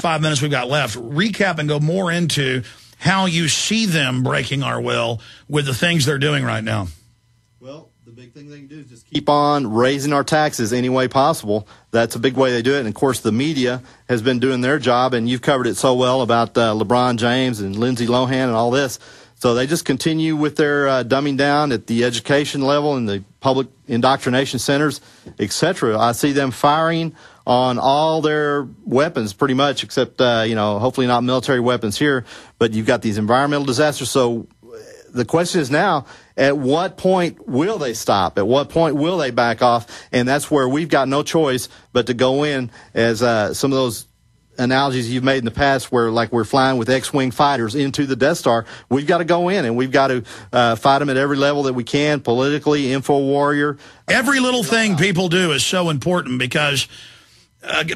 5 minutes we've got left, recap and go more into how you see them breaking our will with the things they're doing right now. Well, the big thing they can do is just keep on raising our taxes any way possible. That's a big way they do it. And, of course, the media has been doing their job, and you've covered it so well about LeBron James and Lindsay Lohan and all this. So they just continue with their dumbing down at the education level and the public indoctrination centers, etc. I see them firing on all their weapons pretty much, except, hopefully not military weapons here. But you've got these environmental disasters. So the question is now, at what point will they stop? At what point will they back off? And that's where we've got no choice but to go in, as some of those analogies you've made in the past, where like we're flying with X-wing fighters into the Death Star. We've got to go in, and we've got to fight them at every level that we can, politically, info warrior. Every little thing people do is so important, because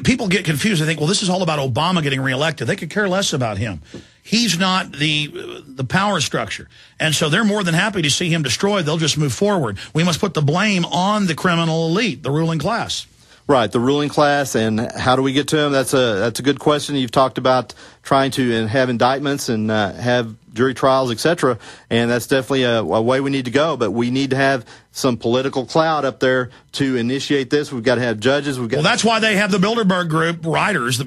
people get confused. They think, well, this is all about Obama getting reelected. They could care less about him. He's not the power structure. And so they're more than happy to see him destroyed. They'll just move forward. We must put the blame on the criminal elite, the ruling class. Right, the ruling class, and how do we get to them? That's a good question. You've talked about trying to have indictments and have jury trials, etc., and that's definitely a way we need to go. But we need to have some political clout up there to initiate this. We've got to have judges. Well, that's why they have the Bilderberg Group writers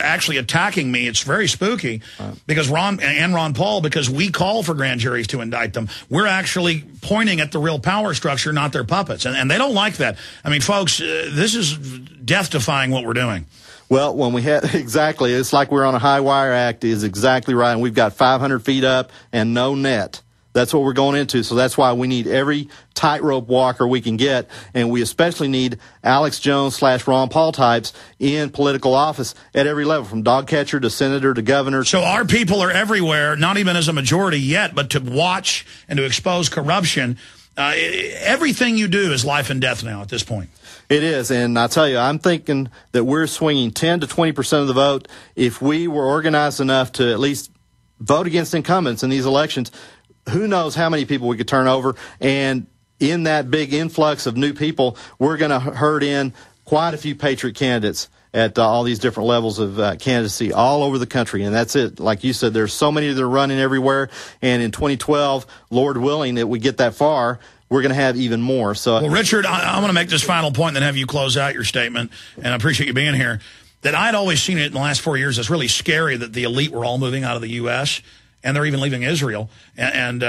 actually attacking me. It's very spooky, because Ron Paul, because we call for grand juries to indict them. We're actually pointing at the real power structure, not their puppets, and they don't like that. I mean, folks, this is death-defying what we're doing. Well, when we have, exactly, it's like we're on a high wire act is exactly right, and we've got 500 feet up and no net. That's what we're going into, so that's why we need every tightrope walker we can get, and we especially need Alex Jones / Ron Paul types in political office at every level, from dog catcher to senator to governor. So our people are everywhere, not even as a majority yet, but to watch and to expose corruption. Everything you do is life and death now at this point. It is, and I tell you, I'm thinking that we're swinging 10 to 20% of the vote. If we were organized enough to at least vote against incumbents in these elections, who knows how many people we could turn over. And in that big influx of new people, we're going to herd in quite a few patriot candidates at all these different levels of candidacy all over the country. And that's it. Like you said, there's so many that are running everywhere. And in 2012, Lord willing that we get that far, we're going to have even more. So, well, Richard, I want to make this final point and then have you close out your statement, and I appreciate you being here, that I'd always seen it in the last 4 years. It's really scary that the elite were all moving out of the U.S., and they're even leaving Israel and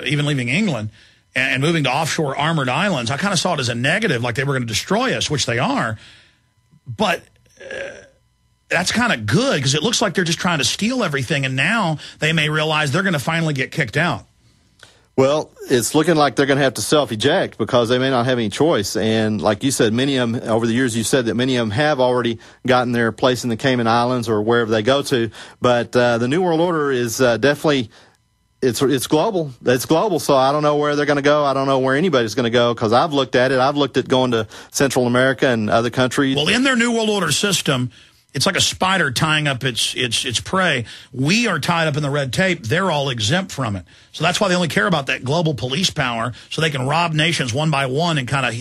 even leaving England and moving to offshore armored islands. I kind of saw it as a negative, like they were going to destroy us, which they are. But that's kind of good, because it looks like they're just trying to steal everything, and now they may realize they're going to finally get kicked out. Well, it's looking like they're going to have to self-eject, because they may not have any choice. And like you said, many of them, over the years, you said that many of them have already gotten their place in the Cayman Islands or wherever they go to. But the New World Order is definitely, it's global. It's global, so I don't know where they're going to go. I don't know where anybody's going to go, because I've looked at it. I've looked at going to Central America and other countries. Well, in their New World Order system, it's like a spider tying up its prey. We are tied up in the red tape. They're all exempt from it. So that's why they only care about that global police power, so they can rob nations one by one and kind of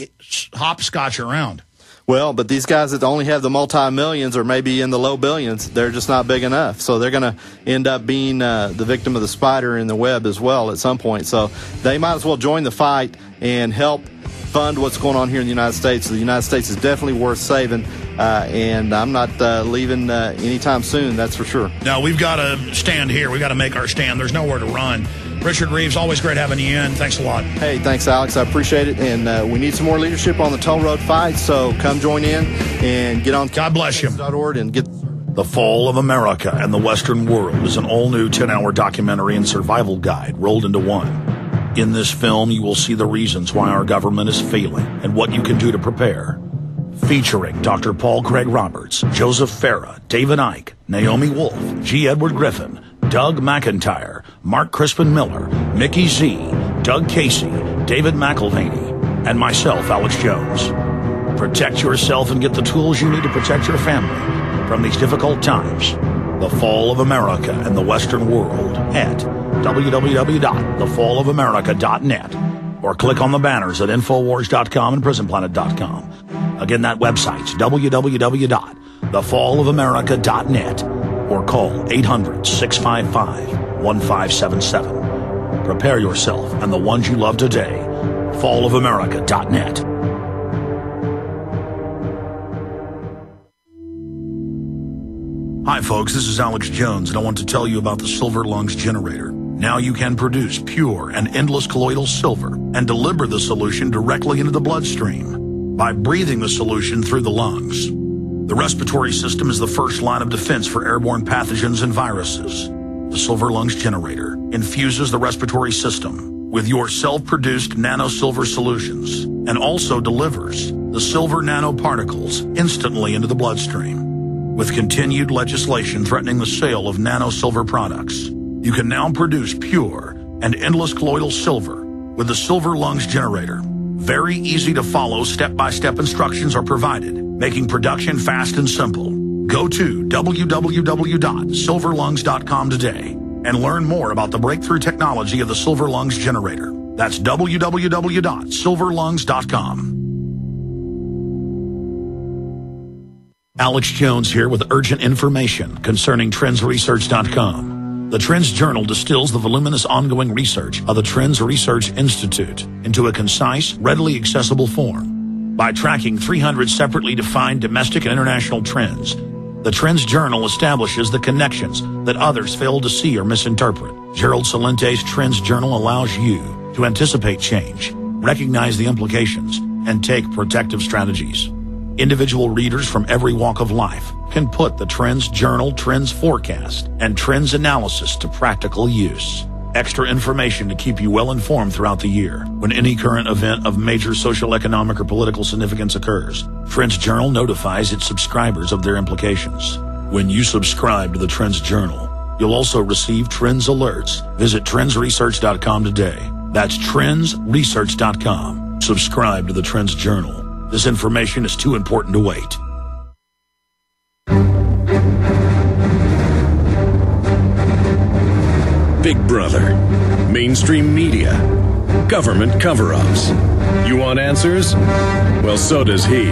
hopscotch around. Well, but these guys that only have the multi-millions or maybe in the low billions, they're just not big enough. So they're going to end up being the victim of the spider in the web as well at some point. So they might as well join the fight and help fund what's going on here in the United States. So the United States is definitely worth saving, and I'm not leaving anytime soon, that's for sure. No, we've got to stand here. We've got to make our stand. There's nowhere to run. Richard Reeves, always great having you in. Thanks a lot. Hey, thanks, Alex. I appreciate it, and we need some more leadership on the toll road fight, so come join in and get on. God bless you. And get. The Fall of America and the Western World is an all-new 10-hour documentary and survival guide rolled into one. In this film, you will see the reasons why our government is failing and what you can do to prepare. Featuring Dr. Paul Craig Roberts, Joseph Farah, David Icke, Naomi Wolf, G. Edward Griffin, Doug McIntyre, Mark Crispin Miller, Mickey Z, Doug Casey, David McElvaney, and myself, Alex Jones. Protect yourself and get the tools you need to protect your family from these difficult times. The Fall of America and the Western World at www.thefallofamerica.net, or click on the banners at Infowars.com and PrisonPlanet.com. Again, that website's www.thefallofamerica.net, or call 800-655-1577. Prepare yourself and the ones you love today. fallofamerica.net. Hi folks, this is Alex Jones, and I want to tell you about the Silver Lungs generator. Now you can produce pure and endless colloidal silver and deliver the solution directly into the bloodstream by breathing the solution through the lungs. The respiratory system is the first line of defense for airborne pathogens and viruses. The Silver Lungs generator infuses the respiratory system with your self-produced nano-silver solutions and also delivers the silver nanoparticles instantly into the bloodstream. With continued legislation threatening the sale of nano-silver products, you can now produce pure and endless colloidal silver with the Silver Lungs generator. Very easy to follow step-by-step instructions are provided, making production fast and simple. Go to www.silverlungs.com today and learn more about the breakthrough technology of the Silver Lungs generator. That's www.silverlungs.com. Alex Jones here with urgent information concerning trendsresearch.com. The Trends Journal distills the voluminous ongoing research of the Trends Research Institute into a concise, readily accessible form. By tracking 300 separately defined domestic and international trends, the Trends Journal establishes the connections that others fail to see or misinterpret. Gerald Salente's Trends Journal allows you to anticipate change, recognize the implications, and take protective strategies. Individual readers from every walk of life can put the Trends Journal Trends Forecast and Trends Analysis to practical use. Extra information to keep you well informed throughout the year. When any current event of major social, economic, or political significance occurs, Trends Journal notifies its subscribers of their implications. When you subscribe to the Trends Journal, you'll also receive Trends Alerts. Visit trendsresearch.com today. That's trendsresearch.com. Subscribe to the Trends Journal. This information is too important to wait. Big Brother, mainstream media, government cover-ups. You want answers? Well, so does he.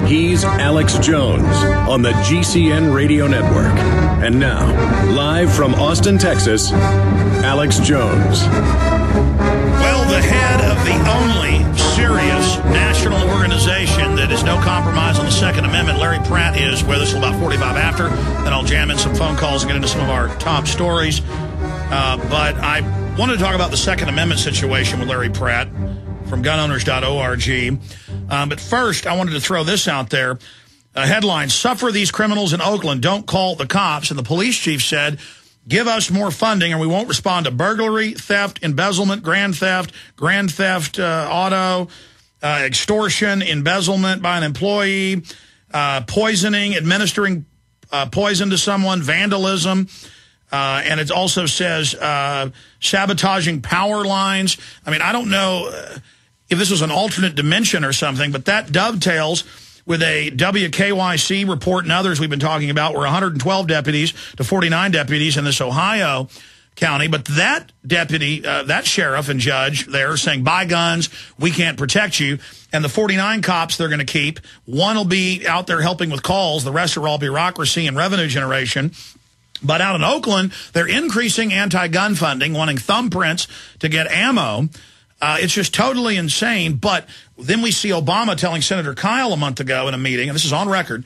He's Alex Jones on the GCN Radio Network. And now, live from Austin, Texas, Alex Jones. Well, the head of the only serious national organization that is no compromise on the Second Amendment, Larry Pratt, is with us till about 45 after. Then I'll jam in some phone calls and get into some of our top stories. But I wanted to talk about the Second Amendment situation with Larry Pratt from gunowners.org. But first, I wanted to throw this out there. A headline, "Suffer these criminals in Oakland, don't call the cops." And the police chief said, "Give us more funding and we won't respond to burglary, theft, embezzlement, grand theft, auto, extortion, embezzlement by an employee, poisoning, administering poison to someone, vandalism." And it also says sabotaging power lines. I mean, I don't know if this was an alternate dimension or something, but that dovetails with a WKYC report and others we've been talking about, where 112 deputies to 49 deputies in this Ohio county. But that deputy, that sheriff and judge there saying, buy guns, we can't protect you. And the 49 cops they're going to keep, one will be out there helping with calls. The rest are all bureaucracy and revenue generation. But out in Oakland, they're increasing anti-gun funding, wanting thumbprints to get ammo. It's just totally insane. But then we see Obama telling Senator Kyle a month ago in a meeting, and this is on record,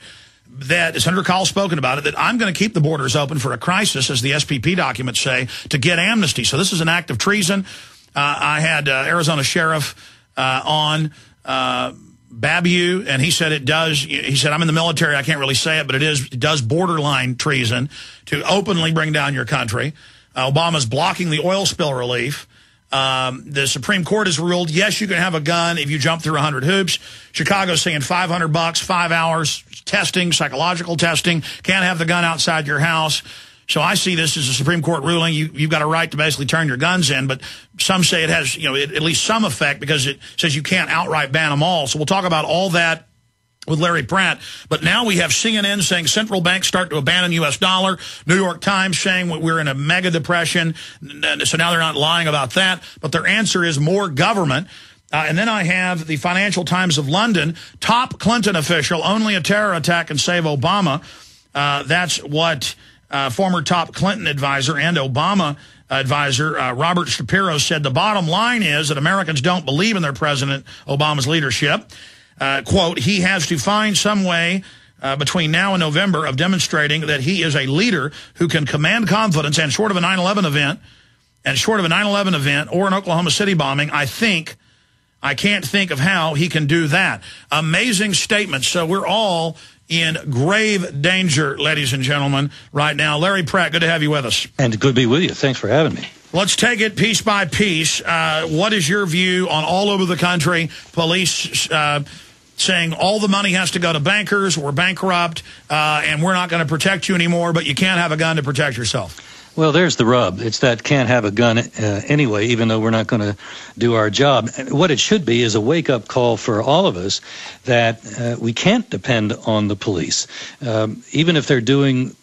that Senator Kyle's spoken about it, that I'm going to keep the borders open for a crisis, as the SPP documents say, to get amnesty. So this is an act of treason. I had Arizona Sheriff on Babu, and he said it does. He said, I'm in the military, I can't really say it, but it does borderline treason to openly bring down your country. Obama's blocking the oil spill relief. The Supreme Court has ruled, yes, you can have a gun if you jump through 100 hoops. Chicago's saying $500, 5 hours testing, psychological testing. Can't have the gun outside your house. So I see this as a Supreme Court ruling. You've got a right to basically turn your guns in, but some say it has, at least some effect, because it says you can't outright ban them all. So we'll talk about all that with Larry Pratt. But now we have CNN saying central banks start to abandon U.S. dollar. New York Times saying we're in a mega depression. So now they're not lying about that. But their answer is more government. And then I have the Financial Times of London, top Clinton official, only a terror attack can save Obama. That's what former top Clinton advisor and Obama advisor Robert Shapiro said the bottom line is that Americans don't believe in their President Obama's leadership. Quote, he has to find some way between now and November of demonstrating that he is a leader who can command confidence, and short of a 9/11 event, or an Oklahoma City bombing, I can't think of how he can do that. Amazing statements. So we're all in grave danger, ladies and gentlemen, right now. Larry Pratt, good to have you with us. And good to be with you. Thanks for having me. Let's take it piece by piece. What is your view on all over the country, police saying all the money has to go to bankers, we're bankrupt, and we're not going to protect you anymore, but you can't have a gun to protect yourself? Well, there's the rub. It's that can't have a gun anyway, even though we're not going to do our job. What it should be is a wake-up call for all of us that we can't depend on the police. Even if they're doing